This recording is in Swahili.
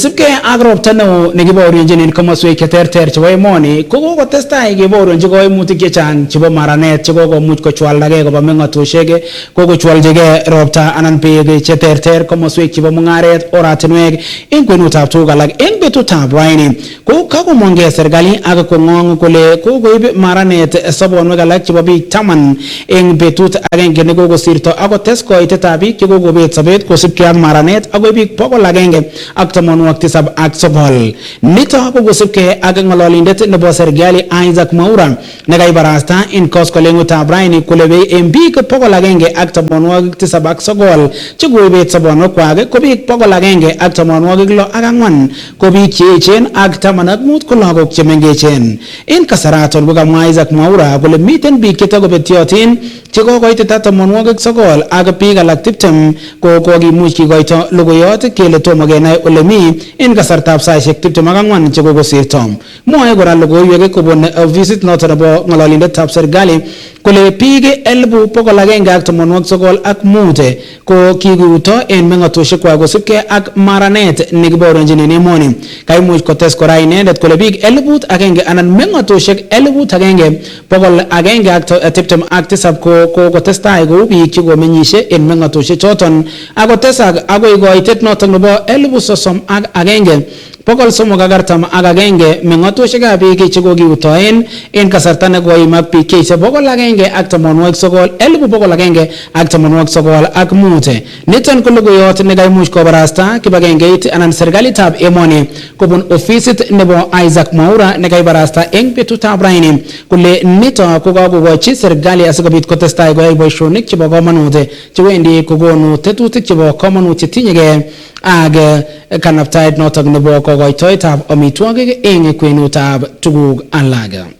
Sipke agropta neo nekibaorionjin en komoswek cheterter chebo emoni kokotestai kebaorionji koimutik chechang chebo maranet chekokomuch kochwaldagei koba meng'otoshek kokochwaljigei ropta anan beek cheterter komoswek chebo mung'aret oratinwek en kwenutab tuguk alak en betutab raini ko kakomongei serikali ak kong'ong kole kokoib maranet sobonwek alak chebo biik 10 en betut agenge nekokosirto akotes koitetab biik chekokobet sobet kosipkei ak maranet akoi biik 100 ak 97 nito ko kosipkei ak ng'ololindet nebo serikali Isaac Mwaura nekaibarasta en koskolengutab raini kole en biik 197 chekoibet sobonwekwak ko biik 164 ko biik cheechen ak 15 ko lagok chemengechen. En kasaraton kokamwa Isaac Mwaura kole miten biik chetakobetyotin chekokoitita 19 ak biik alak 20 ko kokimuch kikoito logoiyot kele tomo kenai ole mi en kasartab saishek 24 chekokosirto. Mwae kora logoiwek kobun visit noton nebo ng'ololindetab serikali kole biik 195 ko kikuuto en meng'otoshekwak kosipkei ak maranet nekibaorionjin en emoni. Kaimuch kotes kora inendet kole biik 1000 anan meng'otoshek 1127 ko kotestai kou biik chekomenyishe en meng'otoshek choton akotesak akoi koitet noton nebo 31 341 meng'otoshekab biik chekokiutoen en kasarta nekoimak biik cheise 195 niton ko logoiyot nekaimuch kobarasta kibagengeit anan serikalitab emoni kobun ofisit nebo Isaac Mwaura nekaibarasta en betutab raini kole nito ko kakokochi serikali asikobit kotestai koyai boisionik chebo komonut chewendi kokonu tetutik chebo komonut chetinyegei ak kanaptaet notok nebo kokoitoetab amitwogik eng kwenutab tuguk alak.